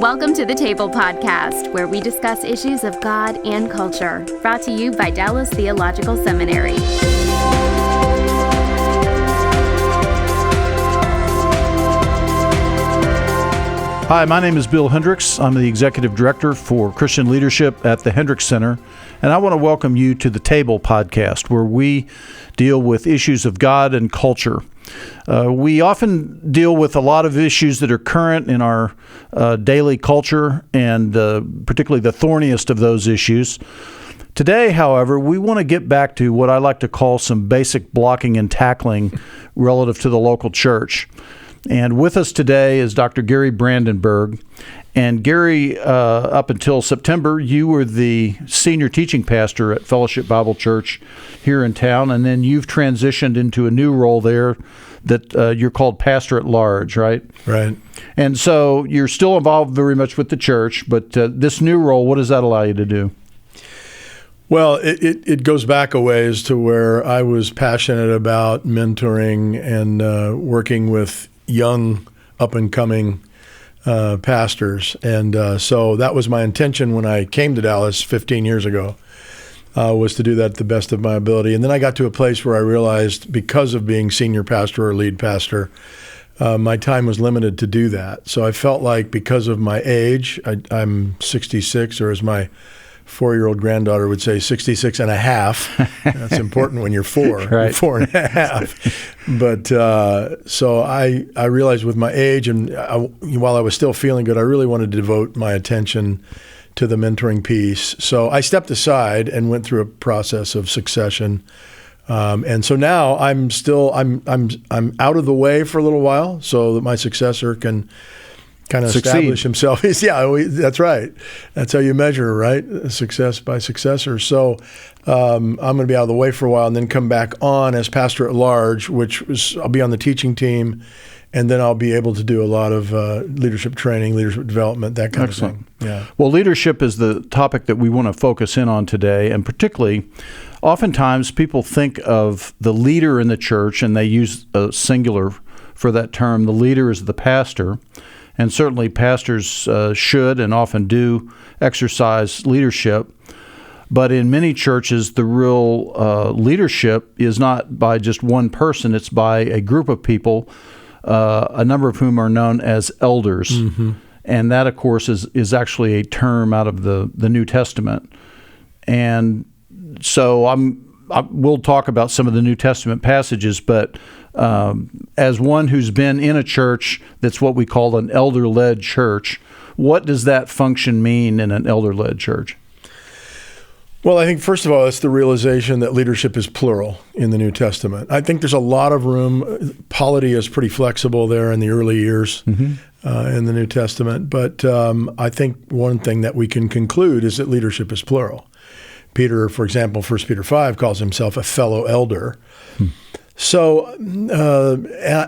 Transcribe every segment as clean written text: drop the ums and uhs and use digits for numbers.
Welcome to the Table Podcast, where we discuss issues of God and culture, brought to you by Dallas Theological Seminary. Hi, my name is Bill Hendricks. I'm the Executive Director for Christian Leadership at the Hendricks Center, and I want to welcome you to the Table Podcast, where we deal with issues of God and culture. We often deal with a lot of issues that are current in our daily culture, and particularly the thorniest of those issues. Today, however, we want to get back to what I like to call some basic blocking and tackling relative to the local church. And with us today is Dr. Gary Brandenburg. And Gary, up until September, you were the senior teaching pastor at Fellowship Bible Church here in town, and then you've transitioned into a new role there that you're called pastor at large, right? Right. And so you're still involved very much with the church, but this new role, what does that allow you to do? Well, it goes back a ways to where I was passionate about mentoring and working with young, up-and-coming pastors. And so that was my intention when I came to Dallas 15 years ago, was to do that to the best of my ability. And then I got to a place where I realized, because of being senior pastor or lead pastor, my time was limited to do that. So I felt like, because of my age, I'm 66, or as my 4-year-old granddaughter would say, 66 and a half. That's important when you're 4, right. You're 4 and a half. But so I realized with my age, and while I was still feeling good, I really wanted to devote my attention to the mentoring piece. So I stepped aside and went through a process of succession. And so now I'm out of the way for a little while, so that my successor can kind of establish himself. That's right. That's how you measure, right? Success by successor. So I'm going to be out of the way for a while, and then come back on as pastor at large, I'll be on the teaching team, and then I'll be able to do a lot of leadership training, leadership development, that kind Excellent. of thing. Yeah. Well, leadership is the topic that we want to focus in on today, and particularly, oftentimes people think of the leader in the church, and they use a singular for that term. The leader is the pastor. And certainly pastors should and often do exercise leadership. But in many churches, the real leadership is not by just one person. It's by a group of people, a number of whom are known as elders. Mm-hmm. And that, of course, is actually a term out of the New Testament. And so we'll talk about some of the New Testament passages, but as one who's been in a church that's what we call an elder-led church, what does that function mean in an elder-led church? Well, I think, first of all, it's the realization that leadership is plural in the New Testament. I think there's a lot of room. Polity is pretty flexible there in the early years in the New Testament. But I think one thing that we can conclude is that leadership is plural. Peter, for example, 1 Peter 5 calls himself a fellow elder. So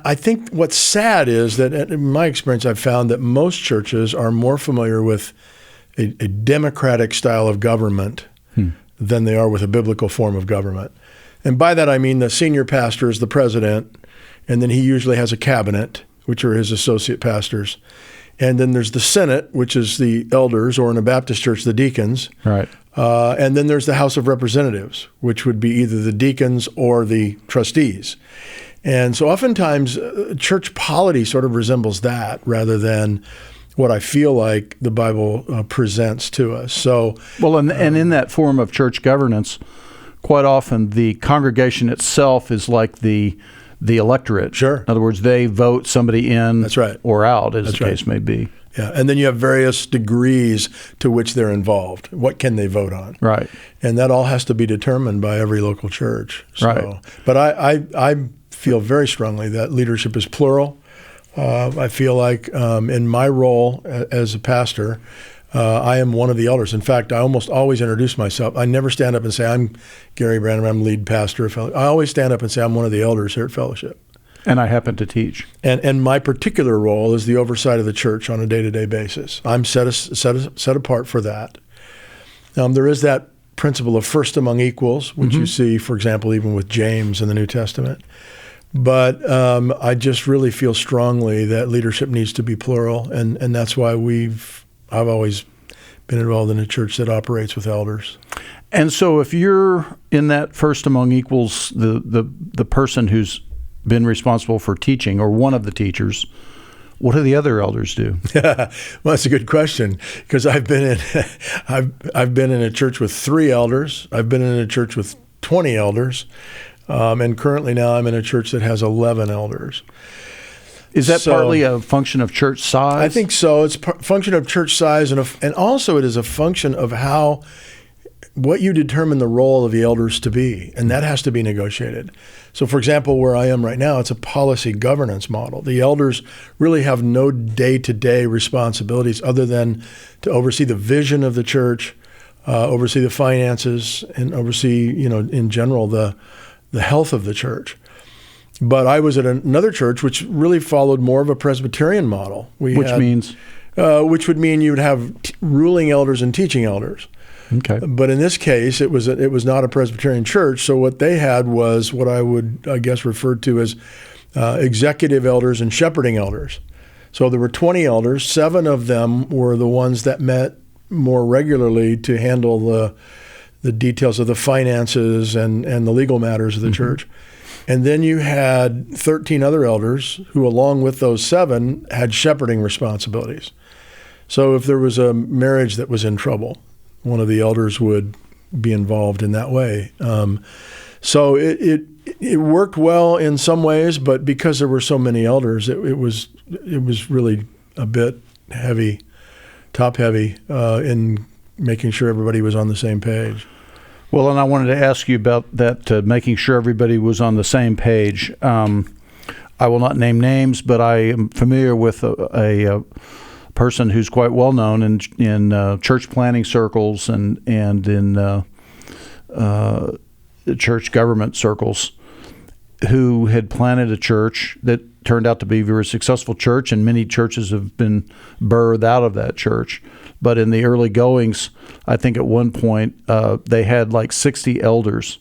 I think what's sad is that, in my experience, I've found that most churches are more familiar with a democratic style of government than they are with a biblical form of government. And by that I mean the senior pastor is the president, and then he usually has a cabinet, which are his associate pastors. And then there's the Senate, which is the elders, or in a Baptist church, the deacons. Right. And then there's the House of Representatives, which would be either the deacons or the trustees. And so oftentimes church polity sort of resembles that, rather than what I feel like the Bible presents to us. So, well, and in that form of church governance, quite often the congregation itself is like the electorate. Sure. In other words, they vote somebody in. That's right. Or out, as That's the right. case may be. Yeah, and then you have various degrees to which they're involved. What can they vote on? Right. And that all has to be determined by every local church. So, right. But I feel very strongly that leadership is plural. I feel like in my role as a pastor, I am one of the elders. In fact, I almost always introduce myself. I never stand up and say, I'm Gary Brandenburg, I'm lead pastor of Fellowship. I always stand up and say, I'm one of the elders here at Fellowship. And I happen to teach. And my particular role is the oversight of the church on a day-to-day basis. I'm set apart for that. There is that principle of first among equals, which you see, for example, even with James in the New Testament. But I just really feel strongly that leadership needs to be plural, and that's why I've always been involved in a church that operates with elders. And so if you're in that first among equals, the person who's been responsible for teaching, or one of the teachers, what do the other elders do? Well, that's a good question, because I've been in a church with 3 elders. I've been in a church with 20 elders, and currently now I'm in a church that has 11 elders. Is that partly a function of church size? I think so. It's a function of church size, and also it is a function of what you determine the role of the elders to be, and that has to be negotiated. So, for example, where I am right now, it's a policy governance model. The elders really have no day-to-day responsibilities other than to oversee the vision of the church, oversee the finances, and oversee, in general, the health of the church. But I was at another church which really followed more of a Presbyterian model. Which would mean you would have ruling elders and teaching elders. Okay. But in this case, it was not a Presbyterian church. So what they had was what I would, I guess, refer to as executive elders and shepherding elders. So there were 20 elders. 7 of them were the ones that met more regularly to handle the details of the finances and the legal matters of the church. And then you had 13 other elders who, along with those 7, had shepherding responsibilities. So if there was a marriage that was in trouble, one of the elders would be involved in that way. So it worked well in some ways, but because there were so many elders, it was really a bit heavy, top heavy, in making sure everybody was on the same page. Well, and I wanted to ask you about that, making sure everybody was on the same page. I will not name names, but I am familiar with a person who's quite well known in church planning circles and in church government circles, who had planted a church that turned out to be a very successful church, and many churches have been birthed out of that church. But in the early goings, I think at one point they had like 60 elders.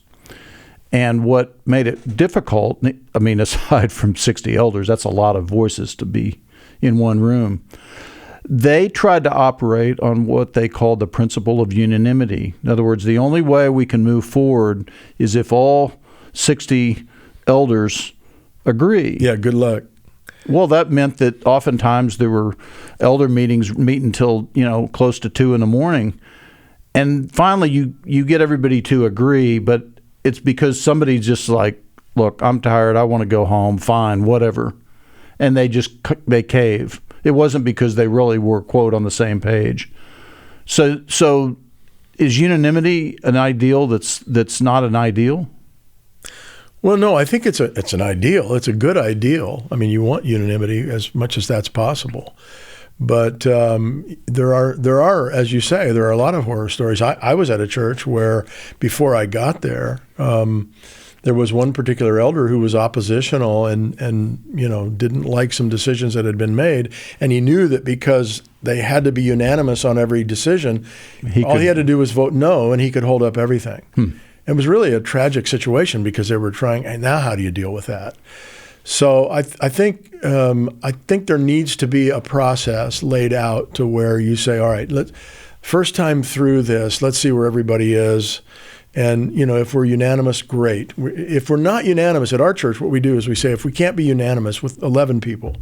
And what made it difficult, I mean, aside from 60 elders, that's a lot of voices to be in one room. They tried to operate on what they called the principle of unanimity. In other words, the only way we can move forward is if all 60 elders agree. Yeah, good luck. Well, that meant that oftentimes there were elder meetings meet until, close to 2 a.m. And finally you get everybody to agree, but it's because somebody's just like, look, I'm tired, I want to go home, fine, whatever. And they cave. It wasn't because they really were, quote, on the same page. So is unanimity an ideal that's not an ideal? Well, no, I think it's an ideal. It's a good ideal. I mean, you want unanimity as much as that's possible. But there are, as you say, there are a lot of horror stories. I was at a church where before I got there, there was one particular elder who was oppositional and didn't like some decisions that had been made, and he knew that because they had to be unanimous on every decision, all he had to do was vote no, and he could hold up everything. It was really a tragic situation because they were trying. And now, how do you deal with that? So I think there needs to be a process laid out to where you say, all right, first time through this, let's see where everybody is. And, if we're unanimous, great. If we're not unanimous at our church, what we do is we say, if we can't be unanimous with 11 people,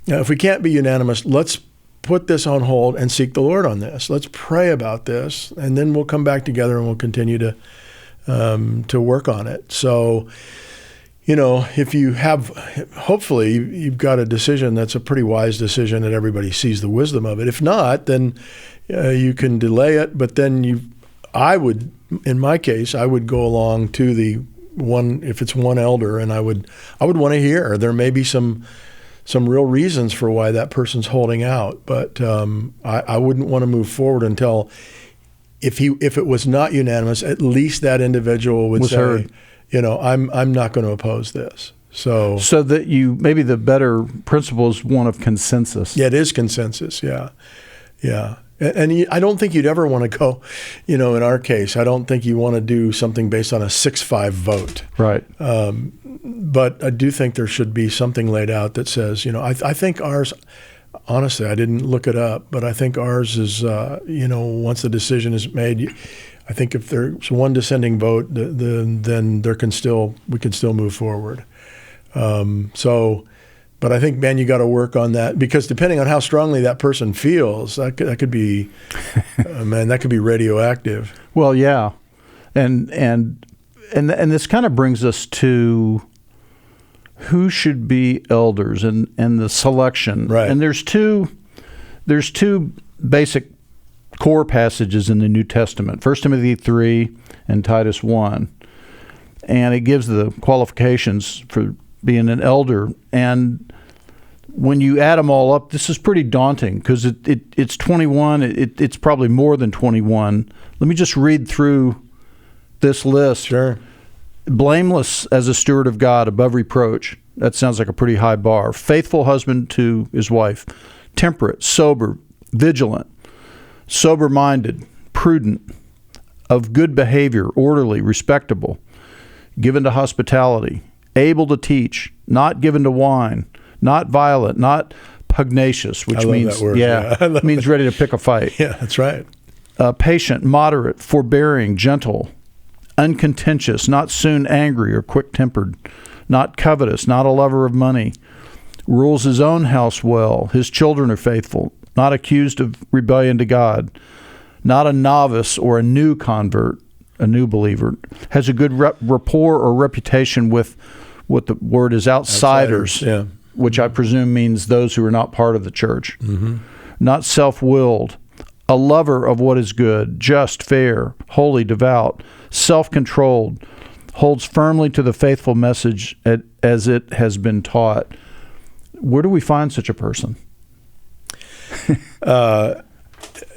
if we can't be unanimous, let's put this on hold and seek the Lord on this. Let's pray about this, and then we'll come back together and we'll continue to work on it. So, if you have, hopefully you've got a decision that's a pretty wise decision and everybody sees the wisdom of it. If not, then you can delay it, but then in my case, I would go along to the one, if it's one elder, and I would want to hear. There may be some real reasons for why that person's holding out, but I wouldn't want to move forward until, if it was not unanimous, at least that individual would say, heard. I'm not going to oppose this. So that maybe the better principle is one of consensus. Yeah, it is consensus. Yeah. And I don't think you'd ever want to go, in our case, I don't think you want to do something based on a 6-5 vote. Right. But I do think there should be something laid out that says, I think ours, honestly, I didn't look it up, but I think ours is, once the decision is made, I think if there's one dissenting vote, then we can still move forward. But I think, man, you got to work on that, because depending on how strongly that person feels, that could be, that could be radioactive. Well, yeah, and this kind of brings us to who should be elders and the selection. Right. And there's two basic core passages in the New Testament: 1 Timothy 3 and Titus 1, and it gives the qualifications for being an elder. And when you add them all up, this is pretty daunting, because it's 21. It's probably more than 21. Let me just read through this list. Sure. Blameless as a steward of God, above reproach. That sounds like a pretty high bar. Faithful husband to his wife. Temperate, sober, vigilant, sober-minded, prudent, of good behavior, orderly, respectable, given to hospitality, able to teach, not given to wine, not violent, not pugnacious, which means that word. Means ready to pick a fight. Yeah, that's right. Patient, moderate, forbearing, gentle, uncontentious, not soon angry or quick-tempered, not covetous, not a lover of money, rules his own house well, his children are faithful, not accused of rebellion to God, not a novice or a new convert, a new believer, has a good rapport or reputation with what the word is outsiders, yeah. Which I presume means those who are not part of the church, not self-willed, a lover of what is good, just, fair, holy, devout, self-controlled, holds firmly to the faithful message as it has been taught. Where do we find such a person?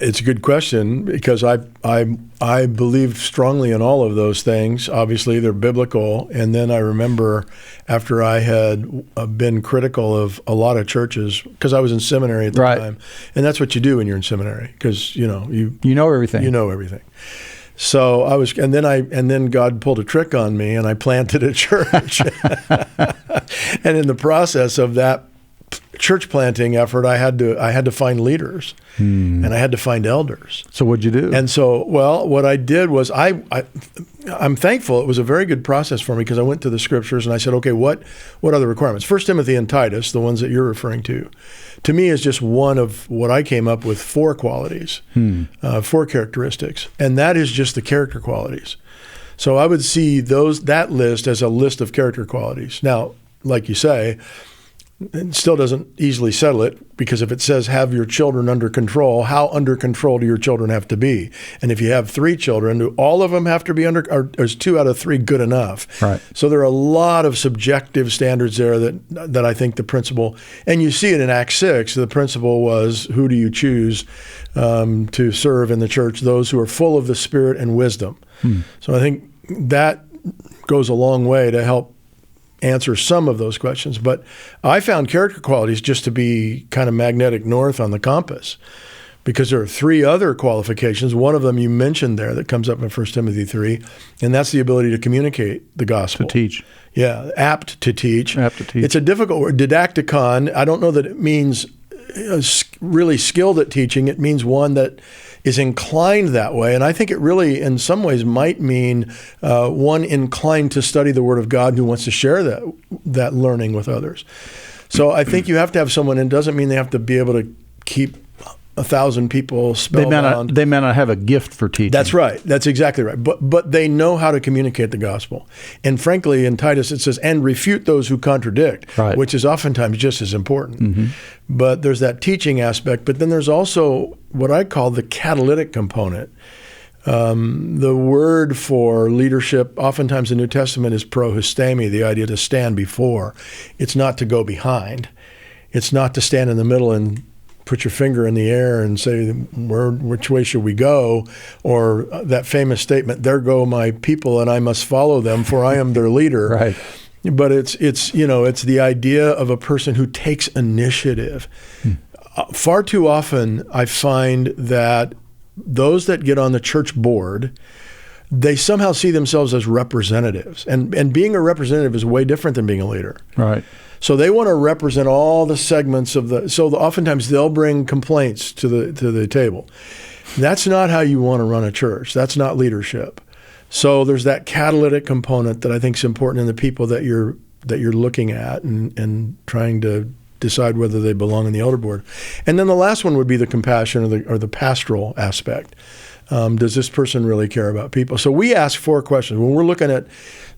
It's a good question, because I believe strongly in all of those things. Obviously, they're biblical. And then I remember, after I had been critical of a lot of churches, because I was in seminary at the time, and that's what you do when you're in seminary, because you know everything. You know everything. So I was, and then God pulled a trick on me, and I planted a church. And in the process of that church planting effort, I had to find leaders, and I had to find elders. So what'd you do? And so, well, what I did was I'm thankful. It was a very good process for me, because I went to the scriptures and I said, okay, what are the requirements? 1 Timothy and Titus, the ones that you're referring to me is just one of what I came up with 4 qualities, 4 characteristics, and that is just the character qualities. So I would see that list as a list of character qualities. Now, like you say, it still doesn't easily settle it, because if it says have your children under control, how under control do your children have to be? And if you have 3 children, do all of them have to be under, or is 2 out of 3 good enough? Right. So there are a lot of subjective standards there that I think the principle, and you see it in Acts 6, the principle was, who do you choose to serve in the church? Those who are full of the Spirit and wisdom. So I think that goes a long way to help answer some of those questions. But I found character qualities just to be kind of magnetic north on the compass, because there are 3 other qualifications. One of them you mentioned there that comes up in 1 Timothy 3, and that's the ability to communicate the gospel. To teach. Yeah, apt to teach. Apt to teach. It's a difficult word. Didacticon, I don't know that it means really skilled at teaching. It means one that is inclined that way. And I think it really, in some ways, might mean one inclined to study the Word of God, who wants to share that learning with others. So I think you have to have someone, and it doesn't mean they have to be able to keep 1,000 people spellbound. They may not have a gift for teaching. That's right. That's exactly right. But they know how to communicate the gospel. And frankly, in Titus it says, and refute those who contradict, which is oftentimes just as important. But there's that teaching aspect. But then there's also what I call the catalytic component. The word for leadership, oftentimes in the New Testament, is prohistemi, the idea to stand before. It's not to go behind. It's not to stand in the middle and put your finger in the air and say, which way should we go? Or that famous statement, there go my people and I must follow them, for I am their leader. Right. But it's the idea of a person who takes initiative. far too often I find that those that get on the church board, they somehow see themselves as representatives. And being a representative is way different than being a leader. Right. So they want to represent all the segments of oftentimes they'll bring complaints to the table. That's not how you want to run a church. That's not leadership. So there's that catalytic component that I think is important in the people that you're looking at and trying to decide whether they belong in the elder board. And then the last one would be the compassion or the pastoral aspect. Does this person really care about people? So we ask 4 questions. When we're looking at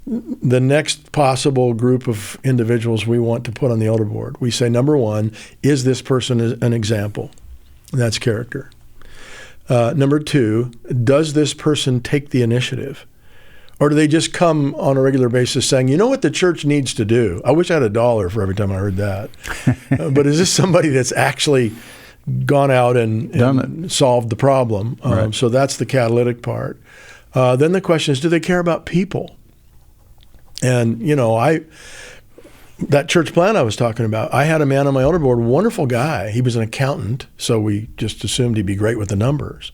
the next possible group of individuals we want to put on the elder board, we say, number 1, is this person an example? And that's character. Number 2, does this person take the initiative? Or do they just come on a regular basis saying, you know what the church needs to do? I wish I had $1 for every time I heard that. But is this somebody that's actually gone out and solved the problem? Right. So that's the catalytic part. Then the question is, do they care about people? And, that church plan I was talking about, I had a man on my elder board, wonderful guy. He was an accountant, so we just assumed he'd be great with the numbers.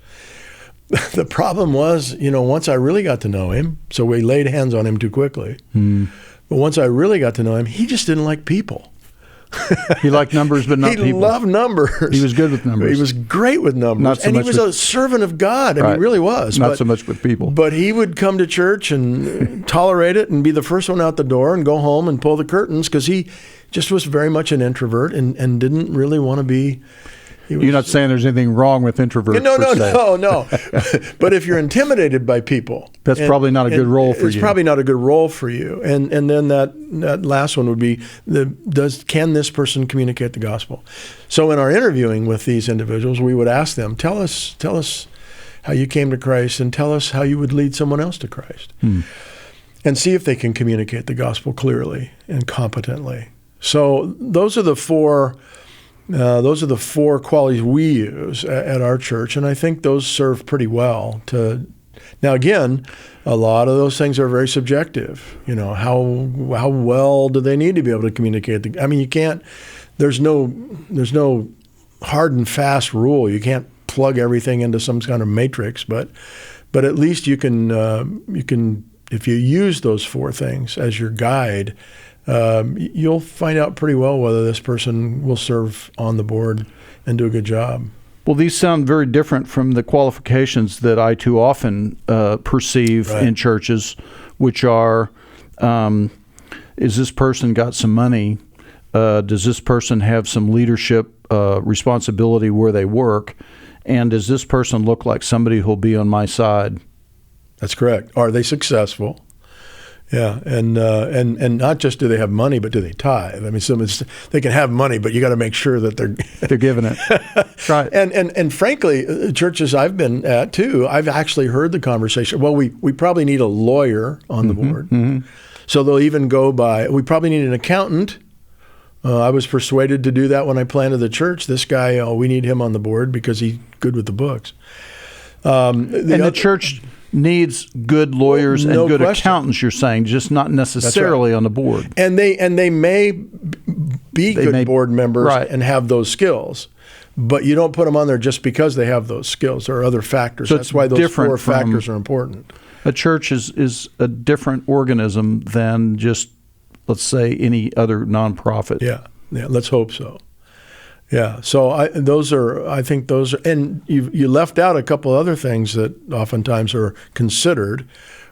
The problem was, once I really got to know him, so we laid hands on him too quickly. But once I really got to know him, he just didn't like people. He liked numbers, but not people. He loved numbers. He was good with numbers. He was great with numbers. Not so and much he was a servant of God. I mean, he really was. Not so much with people. But he would come to church and tolerate it and be the first one out the door and go home and pull the curtains because he just was very much an introvert and didn't really want to be. You're not saying there's anything wrong with introverts. No. But if you're intimidated by people, that's probably not a good role for you. It's probably not a good role for you. And then that last one would be can this person communicate the gospel? So in our interviewing with these individuals, we would ask them, tell us how you came to Christ and tell us how you would lead someone else to Christ. And see if they can communicate the gospel clearly and competently. So those are the 4 qualities we use at our church, and I think those serve pretty well. Now, again, a lot of those things are very subjective. How well do they need to be able to communicate? You can't. There's no hard and fast rule. You can't plug everything into some kind of matrix, but at least you can if you use those 4 things as your guide. You'll find out pretty well whether this person will serve on the board and do a good job. Well, these sound very different from the qualifications that I too often perceive in churches, which are, is this person got some money? Does this person have some leadership responsibility where they work? And does this person look like somebody who'll be on my side? That's correct. Are they successful? Yeah, and not just do they have money, but do they tithe? I mean, they can have money, but you got to make sure that they're giving it. Right. And frankly, churches I've been at too, I've actually heard the conversation. Well, we probably need a lawyer on the board, so they'll even go by. We probably need an accountant. I was persuaded to do that when I planted the church. This guy, we need him on the board because he's good with the books. The church needs good lawyers and good accountants, you're saying, just not necessarily on the board. And they may be good board members and have those skills, but you don't put them on there just because they have those skills. There are other factors. So that's why those 4 factors are important. A church is a different organism than just, let's say, any other nonprofit. Yeah, let's hope so. Yeah, so I think those are, and you left out a couple other things that oftentimes are considered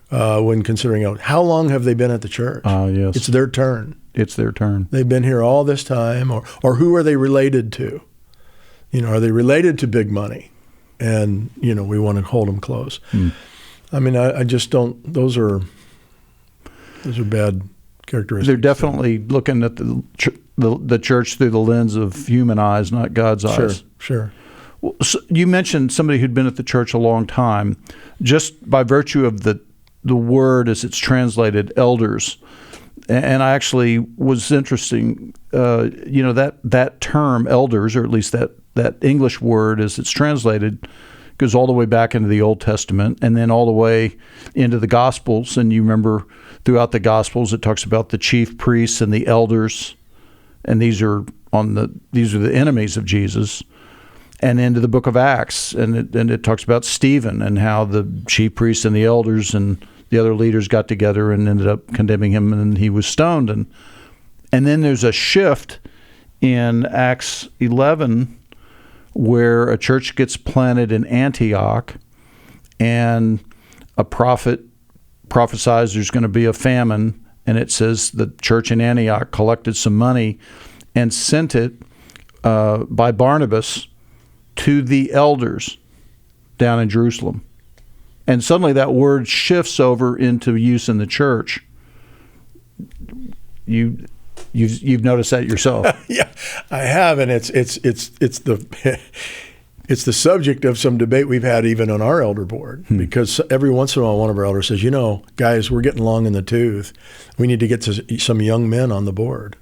when considering out how long have they been at the church. Yes, it's their turn. It's their turn. They've been here all this time, or who are they related to? Are they related to big money? And we want to hold them close. I mean, I just don't. Those are bad characteristics. They're definitely looking at the church through the lens of human eyes, not God's eyes. Sure. Well, so you mentioned somebody who'd been at the church a long time, just by virtue of the word as it's translated, elders. And I actually was interesting, that term elders, or at least that English word as it's translated, goes all the way back into the Old Testament and then all the way into the Gospels. And you remember throughout the Gospels, it talks about the chief priests and the elders and these are the enemies of Jesus, and into the book of Acts, and it talks about Stephen and how the chief priests and the elders and the other leaders got together and ended up condemning him, and he was stoned. And then there's a shift in Acts 11 where a church gets planted in Antioch, and a prophet prophesies there's going to be a famine, and it says the church in Antioch collected some money and sent it by Barnabas to the elders down in Jerusalem. And suddenly that word shifts over into use in the church. You've noticed that yourself. Yeah, I have, and it's the it's the subject of some debate we've had even on our elder board, because every once in a while one of our elders says, guys, we're getting long in the tooth. We need to get some young men on the board.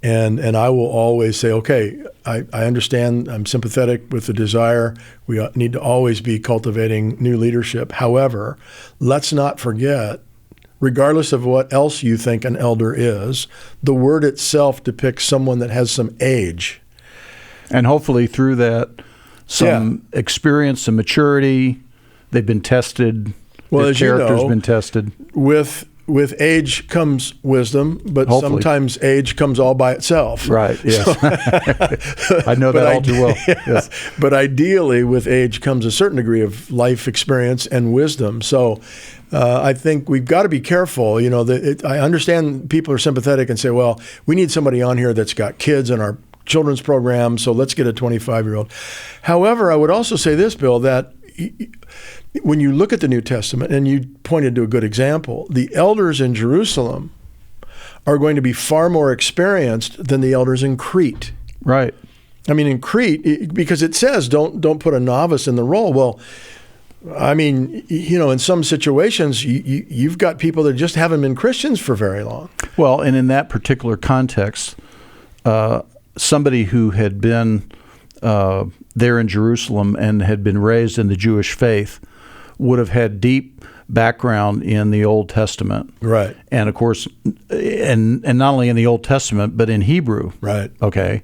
And I will always say, okay, I understand, I'm sympathetic with the desire. We need to always be cultivating new leadership. However, let's not forget, regardless of what else you think an elder is, the word itself depicts someone that has some age. And hopefully through that, some experience and maturity, they've been tested, their character's been tested. With age comes wisdom, but hopefully. Sometimes age comes all by itself. Right, yes. I know that all too well. Yes. But ideally, with age comes a certain degree of life experience and wisdom. So I think we've got to be careful. I understand people are sympathetic and say, well, we need somebody on here that's got kids in our children's program, so let's get a 25-year-old. However, I would also say this, Bill, that when you look at the New Testament, and you pointed to a good example, the elders in Jerusalem are going to be far more experienced than the elders in Crete. Right. I mean, in Crete, because it says don't put a novice in the role. Well, I mean, in some situations, you've got people that just haven't been Christians for very long. Well, and in that particular context, somebody who had been there in Jerusalem and had been raised in the Jewish faith would have had deep background in the Old Testament. Right. And of course, and not only in the Old Testament, but in Hebrew. Right. Okay.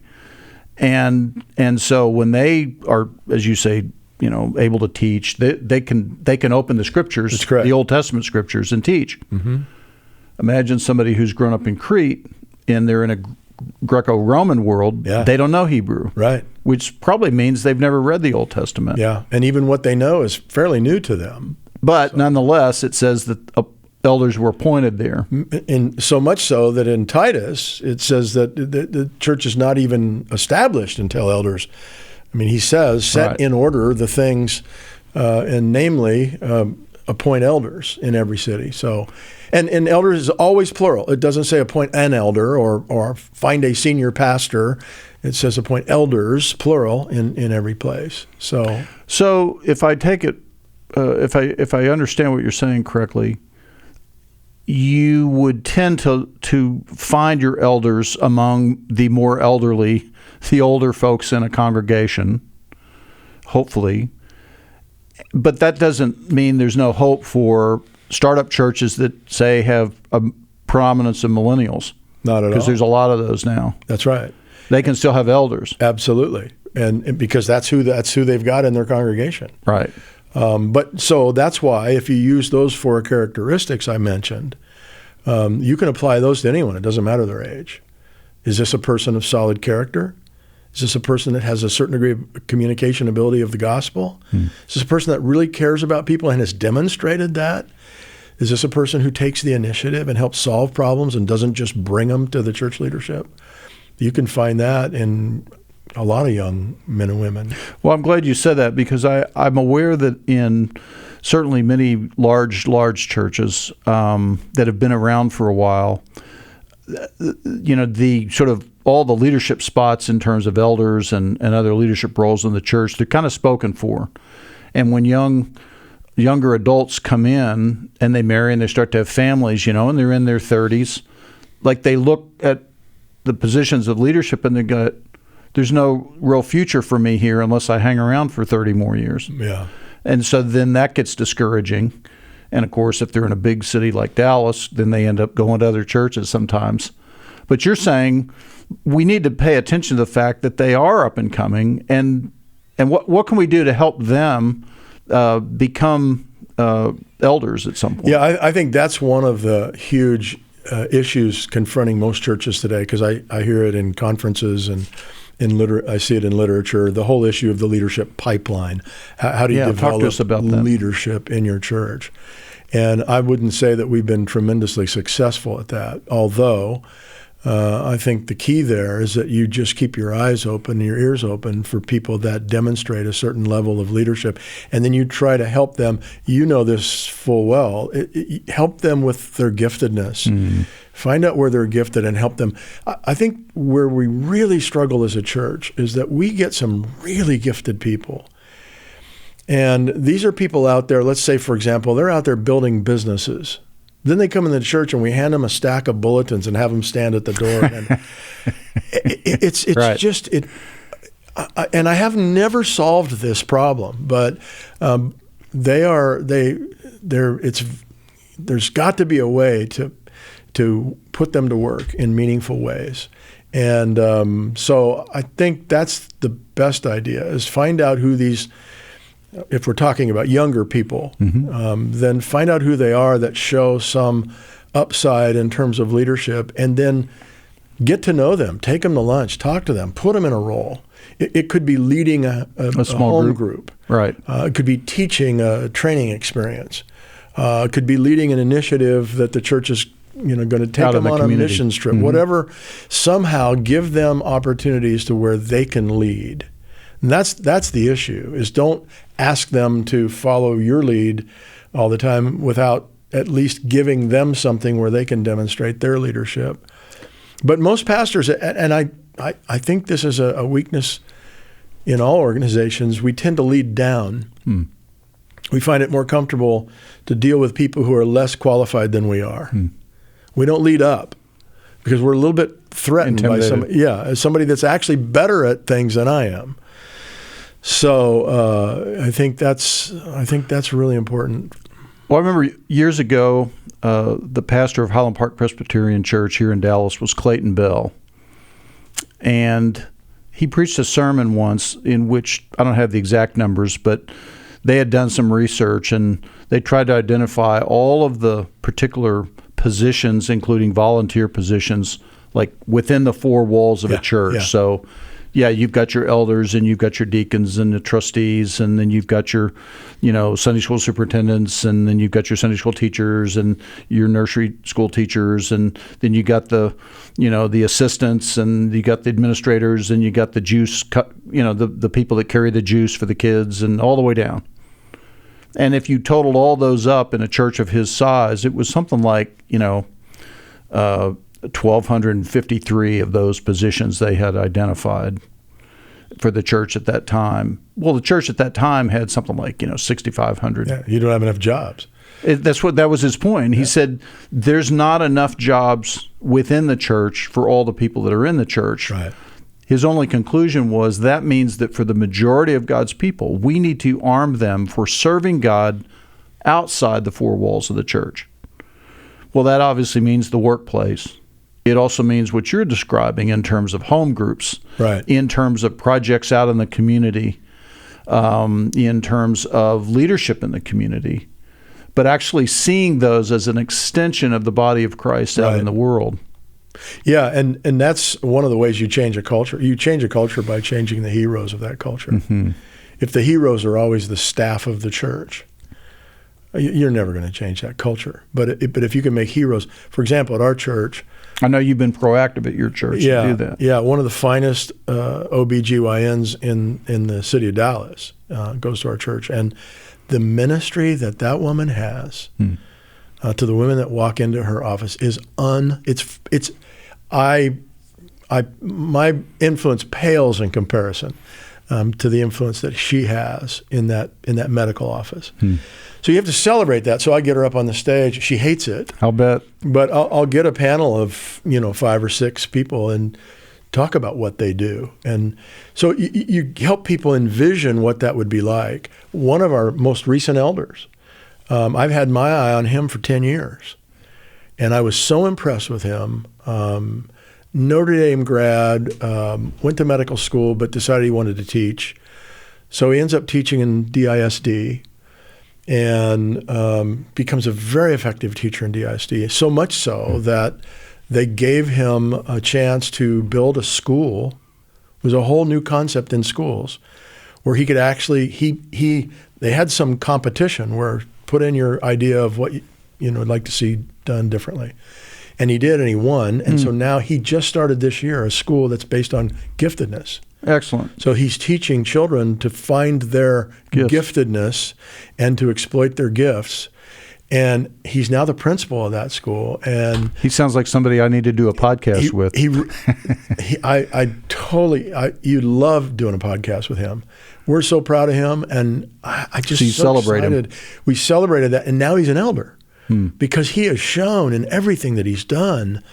And so when they are, as you say, able to teach, they can open the scriptures, That's correct. the Old Testament scriptures, and teach. Mm-hmm. Imagine somebody who's grown up in Crete and they're in a Greco-Roman world, they don't know Hebrew. Right. Which probably means they've never read the Old Testament. Yeah, and even what they know is fairly new to them. But nonetheless, it says that elders were appointed there. And so much so that in Titus, it says that the church is not even established until elders. I mean, he says, set in order the things, and namely, appoint elders in every city. So, and elders is always plural. It doesn't say appoint an elder or find a senior pastor. It says appoint elders, plural, in every place. So if I take it, if I understand what you're saying correctly, you would tend to find your elders among the more elderly, the older folks in a congregation, hopefully. But that doesn't mean there's no hope for startup churches that, say, have a predominance of millennials. Not at all. Because there's a lot of those now. That's right. They can still have elders. Absolutely. And because that's who they've got in their congregation. Right. But so that's why if you use those four characteristics I mentioned, you can apply those to anyone. It doesn't matter their age. Is this a person of solid character? Is this a person that has a certain degree of communication ability of the gospel? Is this a person that really cares about people and has demonstrated that? Is this a person who takes the initiative and helps solve problems and doesn't just bring them to the church leadership? You can find that in a lot of young men and women. Well, I'm glad you said that, because I'm aware that in certainly many large churches that have been around for a while, the sort of all the leadership spots in terms of elders and other leadership roles in the church, they're kind of spoken for. And when younger adults come in and they marry and they start to have families, and they're in their 30s, like they look at the positions of leadership and they go, there's no real future for me here unless I hang around for 30 more years. Yeah. And so then that gets discouraging. And of course, if they're in a big city like Dallas, then they end up going to other churches sometimes. But you're saying we need to pay attention to the fact that they are up and coming, and what can we do to help them become elders at some point? Yeah, I think that's one of the huge issues confronting most churches today, because I hear it in conferences and I see it in literature, the whole issue of the leadership pipeline. How do you develop leadership in your church? And I wouldn't say that we've been tremendously successful at that, although I think the key there is that you just keep your eyes open, your ears open for people that demonstrate a certain level of leadership, and then you try to help them. You know this full well. Help them with their giftedness. Mm-hmm. Find out where they're gifted and help them. I think where we really struggle as a church is that we get some really gifted people. And these are people out there, let's say, for example, they're out there building businesses. Then they come in the church and we hand them a stack of bulletins and have them stand at the door. And it's right. Just it. And I have never solved this problem, but there's got to be a way to put them to work in meaningful ways. And so I think that's the best idea, is find out who these. If we're talking about younger people, mm-hmm. Then find out who they are that show some upside in terms of leadership, and then get to know them, take them to lunch, talk to them, put them in a role. It could be leading a small home group. Right. It could be teaching a training experience. It could be leading an initiative that the church is going to take them on a missions trip. Mm-hmm. Whatever, somehow give them opportunities to where they can lead. And that's the issue, is don't ask them to follow your lead all the time without at least giving them something where they can demonstrate their leadership. But most pastors, and I think this is a weakness in all organizations, we tend to lead down. We find it more comfortable to deal with people who are less qualified than we are. We don't lead up because we're a little bit threatened by somebody that's actually better at things than I am. So I think that's really important. Well, I remember years ago, the pastor of Highland Park Presbyterian Church here in Dallas was Clayton Bell, and he preached a sermon once in which, I don't have the exact numbers, but they had done some research and they tried to identify all of the particular positions, including volunteer positions, like within the four walls of a church. Yeah. So. Yeah, you've got your elders and you've got your deacons and the trustees, and then you've got your, Sunday school superintendents, and then you've got your Sunday school teachers and your nursery school teachers, and then you got the, the assistants, and you got the administrators, and you got the juice, the people that carry the juice for the kids, and all the way down. And if you totaled all those up in a church of his size, it was something like, 1,253 of those positions they had identified for the church at that time. Well, the church at that time had something like 6,500. Yeah, you don't have enough jobs. That was his point. He said there's not enough jobs within the church for all the people that are in the church. Right. His only conclusion was that means that for the majority of God's people, we need to arm them for serving God outside the four walls of the church. Well, that obviously means the workplace. It also means what you're describing in terms of home groups, right? In terms of projects out in the community, in terms of leadership in the community, but actually seeing those as an extension of the body of Christ out in the world. Yeah, and that's one of the ways you change a culture. You change a culture by changing the heroes of that culture. Mm-hmm. If the heroes are always the staff of the church, you're never going to change that culture. But if you can make heroes, for example, at our church, I know you've been proactive at your church to do that. Yeah, one of the finest OBGYNs in the city of Dallas goes to our church. And the ministry that woman has to the women that walk into her office is my influence pales in comparison to the influence that she has in that medical office. So you have to celebrate that. So I get her up on the stage. She hates it. I'll bet. But I'll get a panel of 5 or 6 people and talk about what they do. And so you help people envision what that would be like. One of our most recent elders, I've had my eye on him for 10 years. And I was so impressed with him Notre Dame grad, went to medical school, but decided he wanted to teach. So he ends up teaching in DISD and becomes a very effective teacher in DISD, so much so that they gave him a chance to build a school. It was a whole new concept in schools where he could actually, they had some competition where put in your idea of what you'd like to see done differently. And he did, and he won. And so now he just started this year a school that's based on giftedness. Excellent. So he's teaching children to find their giftedness and to exploit their gifts. And he's now the principal of that school. And he sounds like somebody I need to do a podcast with. You love doing a podcast with him. We're so proud of him, and I just so you celebrate excited. him. We celebrated that, and now he's an elder because he has shown in everything that he's done.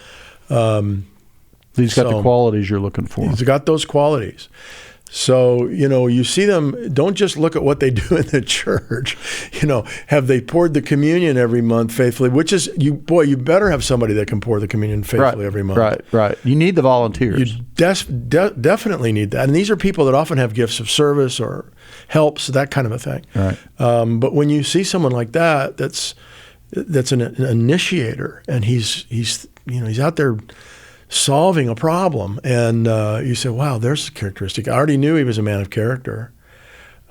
He's got the qualities you're looking for. He's got those qualities. So, you see them, don't just look at what they do in the church. Have they poured the communion every month faithfully? Which is, you better have somebody that can pour the communion faithfully every month. Right. You need the volunteers. You definitely need that. And these are people that often have gifts of service or helps, that kind of a thing. Right. But when you see someone like that, that's an initiator, and he's out there solving a problem, and you say, wow, there's a characteristic. I already knew he was a man of character.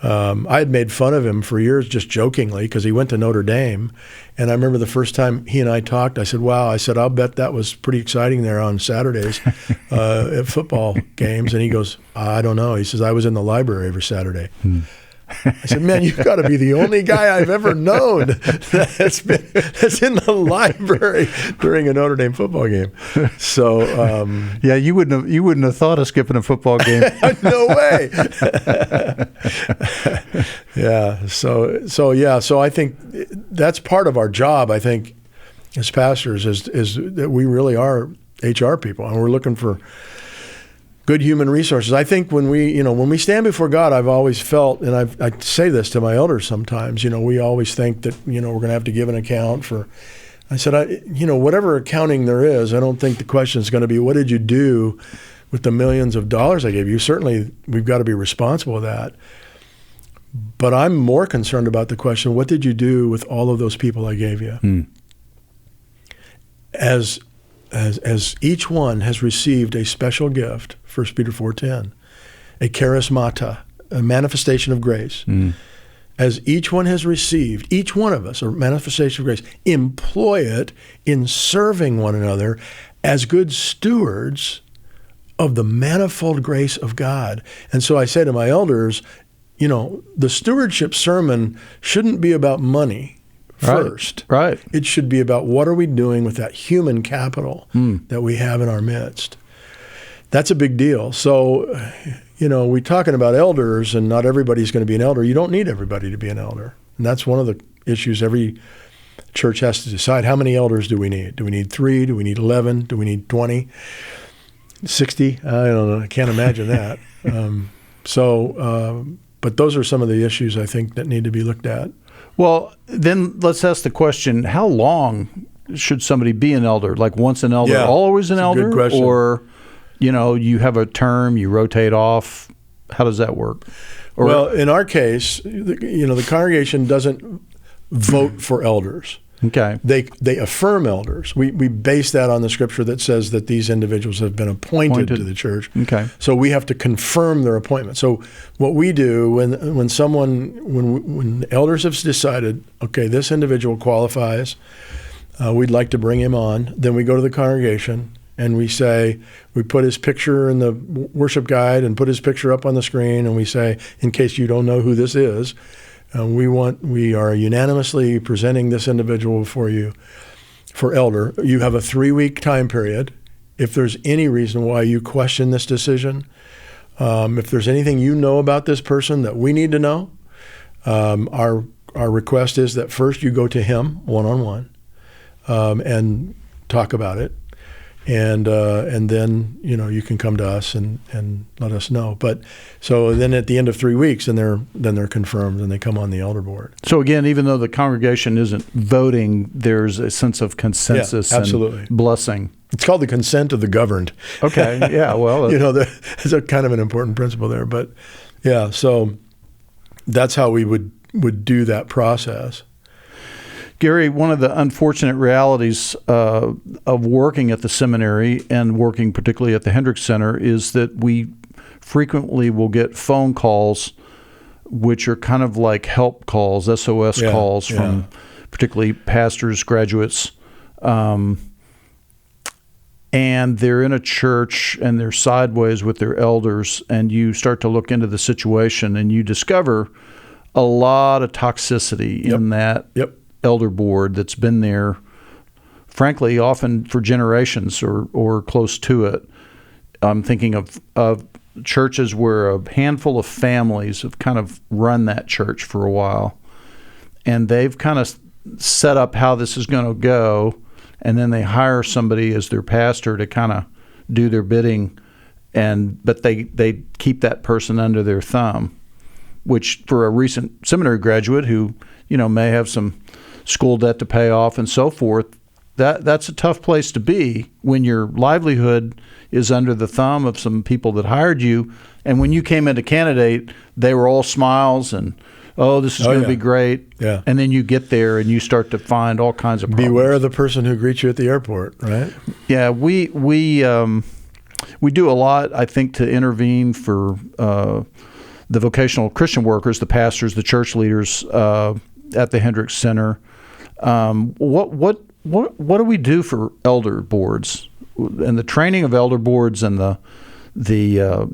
I had made fun of him for years, just jokingly, because he went to Notre Dame. And I remember the first time he and I talked, I said, wow, I'll bet that was pretty exciting there on Saturdays at football games. And he goes, I don't know. He says, I was in the library every Saturday. I said, man, you've got to be the only guy I've ever known that's in the library during a Notre Dame football game. So, yeah, you wouldn't have thought of skipping a football game. No way. Yeah. So I think that's part of our job. I think as pastors is that we really are HR people, and we're looking for good human resources. I think when we stand before God, I've always felt, and I say this to my elders sometimes, we always think that, we're going to have to give an account for, I said, whatever accounting there is, I don't think the question is going to be, what did you do with the millions of dollars I gave you? Certainly, we've got to be responsible for that. But I'm more concerned about the question, what did you do with all of those people I gave you? As each one has received a special gift, 1 Peter 4:10, a charismata, a manifestation of grace. As each one has received, each one of us, a manifestation of grace, employ it in serving one another as good stewards of the manifold grace of God. And so I say to my elders, the stewardship sermon shouldn't be about money first. Right. It should be about what are we doing with that human capital that we have in our midst. That's a big deal. So, we're talking about elders, and not everybody's going to be an elder. You don't need everybody to be an elder. And that's one of the issues every church has to decide. How many elders do we need? Do we need 3? Do we need 11? Do we need 20? 60? I don't know. I can't imagine that. But those are some of the issues I think that need to be looked at. Well, then let's ask the question, how long should somebody be an elder? Like once an elder, always an elder? Good question. Or, you have a term, you rotate off. How does that work? Well, in our case, the congregation doesn't vote for elders. Okay. They affirm elders. We base that on the scripture that says that these individuals have been appointed to the church. Okay. So we have to confirm their appointment. So what we do when elders have decided, okay, this individual qualifies, we'd like to bring him on, then we go to the congregation and we put his picture in the worship guide and put his picture up on the screen, and we say, in case you don't know who this is, we are unanimously presenting this individual for you for elder. You have a 3-week time period. If there's any reason why you question this decision, if there's anything you know about this person that we need to know, our request is that first you go to him one-on-one and talk about it. And then, you can come to us and let us know. But so then at the end of 3 weeks, then they're confirmed and they come on the elder board. So again, even though the congregation isn't voting, there's a sense of consensus and blessing. It's called the consent of the governed. Okay, yeah, well. It's a kind of an important principle there. But yeah, so that's how we would do that process. Gary, one of the unfortunate realities of working at the seminary and working particularly at the Hendricks Center is that we frequently will get phone calls which are kind of like help calls, SOS calls from particularly pastors, graduates, and they're in a church and they're sideways with their elders, and you start to look into the situation and you discover a lot of toxicity in that elder board that's been there, frankly, often for generations or close to it. I'm thinking of churches where a handful of families have kind of run that church for a while, and they've kind of set up how this is going to go, and then they hire somebody as their pastor to kind of do their bidding, but they keep that person under their thumb, which for a recent seminary graduate who may have some school debt to pay off and so forth, that's a tough place to be when your livelihood is under the thumb of some people that hired you. And when you came in to candidate, they were all smiles and, this is going to be great. Yeah. And then you get there and you start to find all kinds of problems. Beware of the person who greets you at the airport, right? Yeah, we do a lot, I think, to intervene for the vocational Christian workers, the pastors, the church leaders at the Hendricks Center. What do we do for elder boards and the training of elder boards and the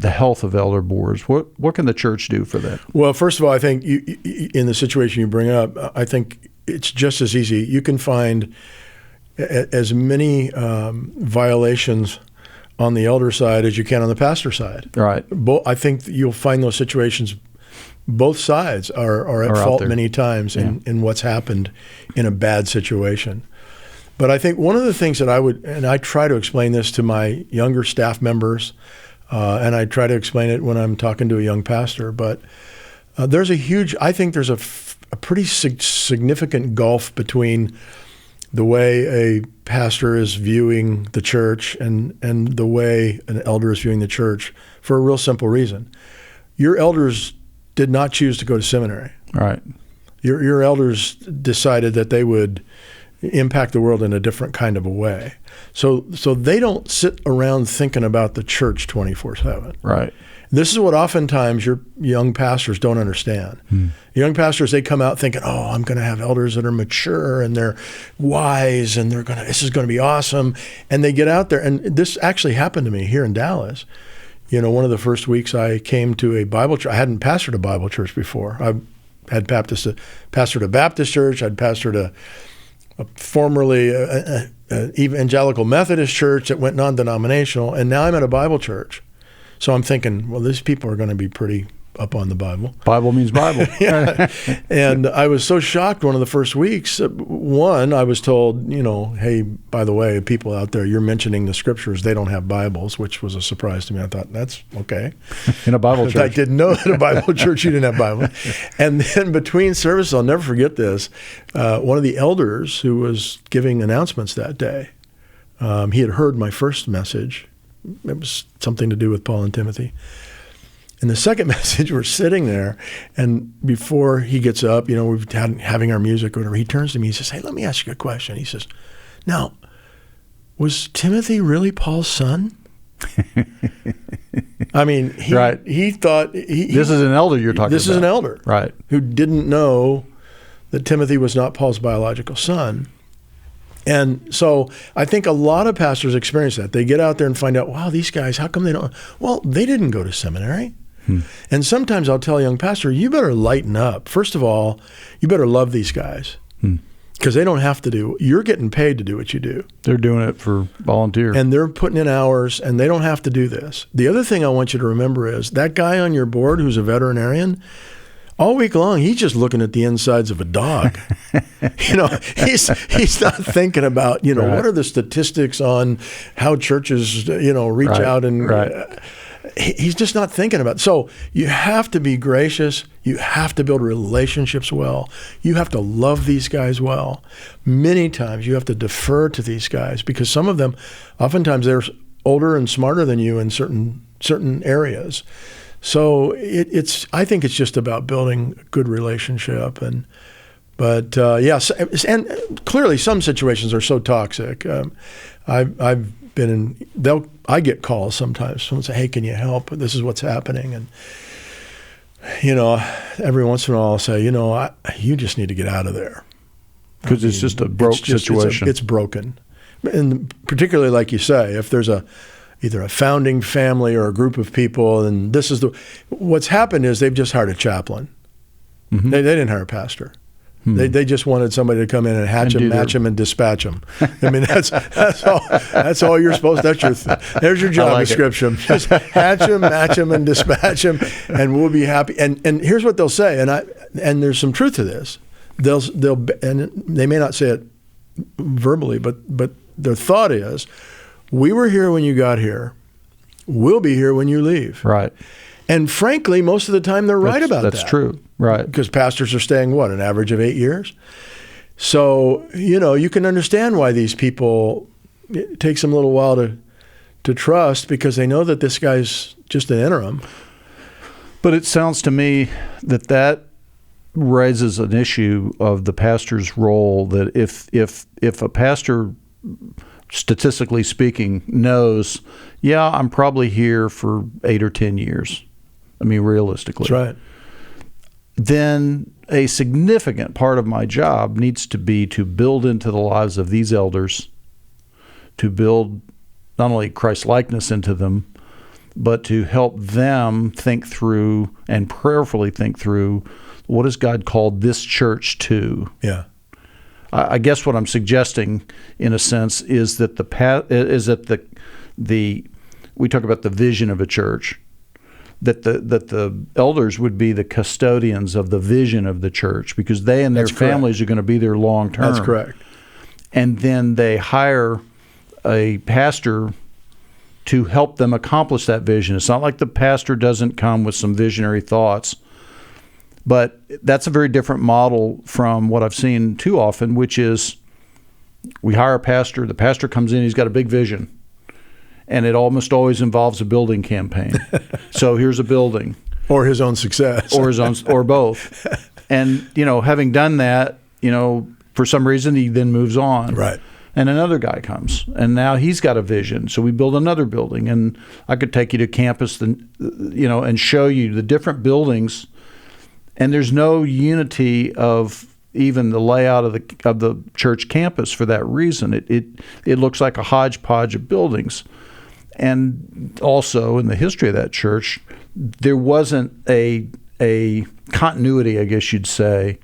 health of elder boards? What can the church do for that? Well, first of all, I think in the situation you bring up, I think it's just as easy. You can find as many violations on the elder side as you can on the pastor side. Right. I think you'll find those situations. Both sides are at fault many times in what's happened in a bad situation. But I think one of the things that I try to explain this to my younger staff members, and I try to explain it when I'm talking to a young pastor, but there's a pretty significant gulf between the way a pastor is viewing the church and the way an elder is viewing the church for a real simple reason. Your elders did not choose to go to seminary. Right. Your elders decided that they would impact the world in a different kind of a way. So they don't sit around thinking about the church 24/7. Right. This is what oftentimes your young pastors don't understand. Young pastors, they come out thinking, I'm going to have elders that are mature and they're wise and this is going to be awesome. And they get out there, and this actually happened to me here in Dallas. One of the first weeks I came to a Bible church. I hadn't pastored a Bible church before. I had pastored a Baptist church. I'd pastored a formerly evangelical Methodist church that went non-denominational, and now I'm at a Bible church. So I'm thinking, well, these people are going to be pretty up on the Bible. Bible means Bible. Yeah. And I was so shocked one of the first weeks. One, I was told, hey, by the way, people out there, you're mentioning the scriptures, they don't have Bibles, which was a surprise to me. I thought, that's okay. In a Bible church. I didn't know that a Bible church, you didn't have Bible. And then between services, I'll never forget this, one of the elders who was giving announcements that day, he had heard my first message. It was something to do with Paul and Timothy. In the second message, we're sitting there, and before he gets up, we've having our music or whatever, he turns to me, he says, hey, let me ask you a question. He says, now, was Timothy really Paul's son? I mean, he thought... This is an elder you're talking about. This is an elder. Right. Who didn't know that Timothy was not Paul's biological son. And so I think a lot of pastors experience that. They get out there and find out, wow, these guys, how come they don't? Well, they didn't go to seminary. And sometimes I'll tell a young pastor, you better lighten up. First of all, you better love these guys because they don't have to you're getting paid to do what you do. They're doing it for volunteer. And they're putting in hours, and they don't have to do this. The other thing I want you to remember is that guy on your board who's a veterinarian, all week long, he's just looking at the insides of a dog. He's not thinking about, Right. what are the statistics on how churches, reach Right. out and Right. he's just not thinking about it. So you have to be gracious. You have to build relationships well. You have to love these guys well. Many times you have to defer to these guys because some of them, oftentimes they're older and smarter than you in certain areas. So I think it's just about building a good relationship, but and clearly some situations are so toxic. I've been in. I get calls sometimes. Someone say, "Hey, can you help? This is what's happening," and every once in a while I'll say, you just need to get out of there Because it's just a broke situation. It's broken, and particularly like you say, if there's either a founding family or a group of people, and what's happened is they've just hired a chaplain. Mm-hmm. They didn't hire a pastor. They just wanted somebody to come in and hatch them, match them, and dispatch them. I mean, that's all. That's all you're supposed. There's your job description. Just hatch them, match them, and dispatch them, and we'll be happy. And here's what they'll say, and there's some truth to this. And they may not say it verbally, but their thought is, we were here when you got here. We'll be here when you leave. Right. And frankly, most of the time they're right about that. That's true. Right. Because pastors are staying, an average of 8 years? So, you can understand why these people, it takes them a little while to trust because they know that this guy's just an interim. But it sounds to me that raises an issue of the pastor's role, that if a pastor, statistically speaking, knows, I'm probably here for 8 or 10 years. I mean, realistically. That's right. Then a significant part of my job needs to be to build into the lives of these elders, to build not only Christ-likeness into them, but to help them think through and prayerfully think through, what has God called this church to? Yeah. I guess what I'm suggesting, in a sense, is that we talk about the vision of a church, that the elders would be the custodians of the vision of the church, because they and their families are going to be there long term. That's correct. And then they hire a pastor to help them accomplish that vision. It's not like the pastor doesn't come with some visionary thoughts, but that's a very different model from what I've seen too often, which is we hire a pastor, the pastor comes in, he's got a big vision, and it almost always involves a building campaign. So here's a building. Or his own success. Or both. And, having done that, for some reason he then moves on. Right. And another guy comes, and now he's got a vision. So we build another building, and I could take you to campus, and show you the different buildings. And there's no unity of even the layout of the church campus for that reason. It looks like a hodgepodge of buildings. And also in the history of that church, there wasn't a continuity, I guess you'd say,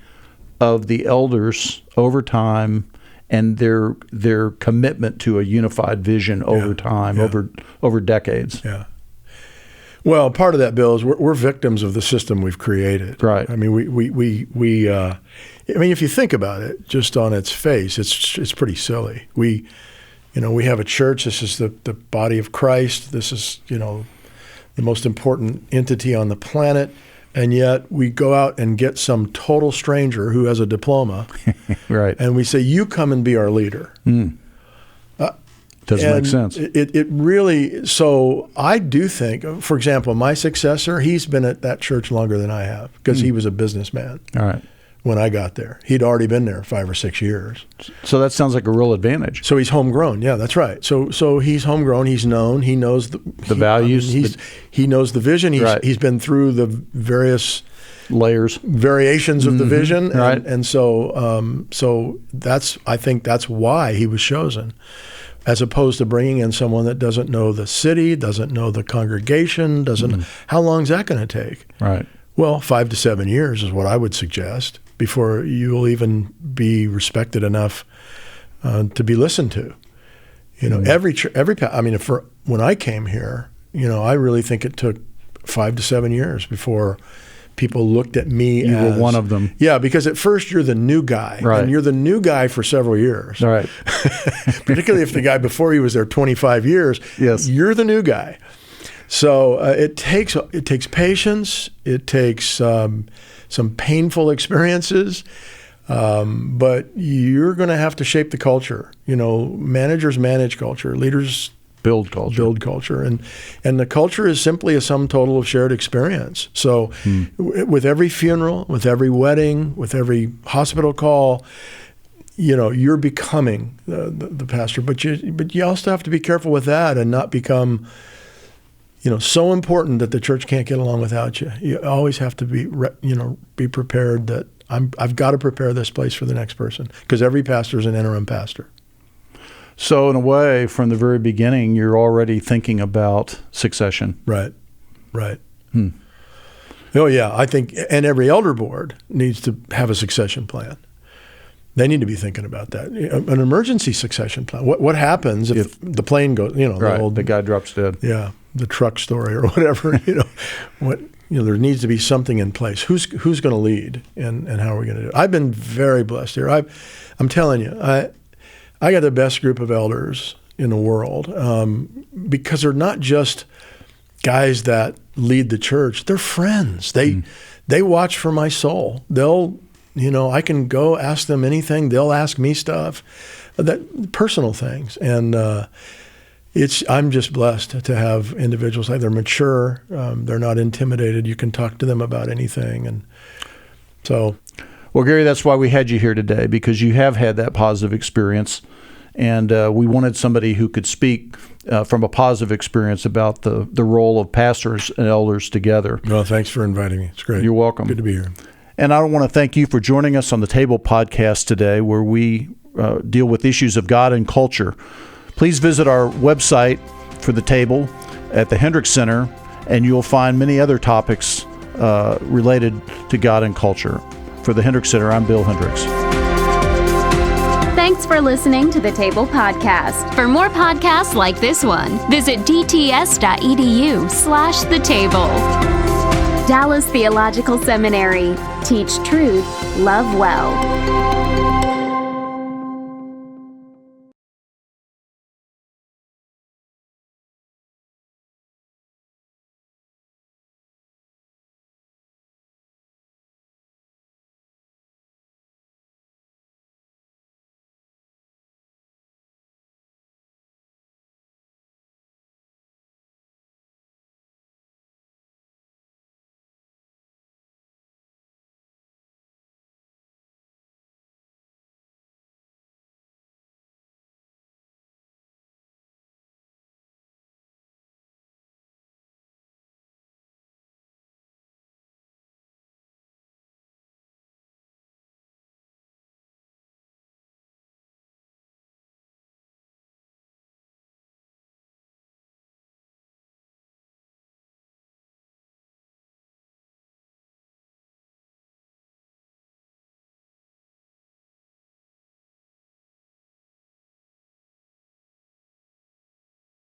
of the elders over time and their commitment to a unified vision over time, over decades. Yeah. Well, part of that, Bill, is we're victims of the system we've created. Right. I mean, we if you think about it, just on its face, it's pretty silly. We have a church. This is the body of Christ. This is, the most important entity on the planet. And yet we go out and get some total stranger who has a diploma. Right. And we say, you come and be our leader. Doesn't make sense. It really, so I do think, for example, my successor, he's been at that church longer than I have because he was a businessman. All right. When I got there. He'd already been there 5 or 6 years. So that sounds like a real advantage. So he's homegrown. Yeah, that's right. So he's homegrown. He's known. He knows the values. He knows the vision. He's been through the various layers, variations of the vision. Right. And so I think that's why he was chosen, as opposed to bringing in someone that doesn't know the city, doesn't know the congregation, doesn't. How long is that going to take? Right. Well, 5 to 7 years is what I would suggest before you'll even be respected enough to be listened to. When I came here, I really think it took 5 to 7 years before people looked at me You as were one of them. Yeah, because at first you're the new guy, Right. and you're the new guy for several years. All right. Particularly if the guy before you was there 25 years. Yes. You're the new guy. So it takes patience. It takes some painful experiences. But you're going to have to shape the culture. Managers manage culture. Leaders Build culture. And the culture is simply a sum total of shared experience. So with every funeral, with every wedding, with every hospital call, you're becoming the pastor. But you also have to be careful with that and not become so important that the church can't get along without you. You always have to be prepared that I've got to prepare this place for the next person, because every pastor is an interim pastor. So in a way, from the very beginning, you're already thinking about succession. Right. Oh yeah, I think, and every elder board needs to have a succession plan. They need to be thinking about that. An emergency succession plan. What happens if the plane goes? The guy drops dead. Yeah, the truck story or whatever. There needs to be something in place. Who's going to lead, and how are we going to do it? I've been very blessed here. I'm telling you, I got the best group of elders in the world, because they're not just guys that lead the church. They're friends. They watch for my soul. I can go ask them anything. They'll ask me stuff, personal things. And I'm just blessed to have individuals like they're mature. They're not intimidated. You can talk to them about anything. And so. Well, Gary, that's why we had you here today, because you have had that positive experience. And we wanted somebody who could speak from a positive experience about the role of pastors and elders together. Well, thanks for inviting me. It's great. You're welcome. Good to be here. And I want to thank you for joining us on the Table podcast today, where we deal with issues of God and culture. Please visit our website for the Table at the Hendricks Center, and you'll find many other topics related to God and culture. For the Hendricks Center, I'm Bill Hendricks. Thanks for listening to the Table Podcast. For more podcasts like this one, visit dts.edu/the table. Dallas Theological Seminary. Teach truth, love well.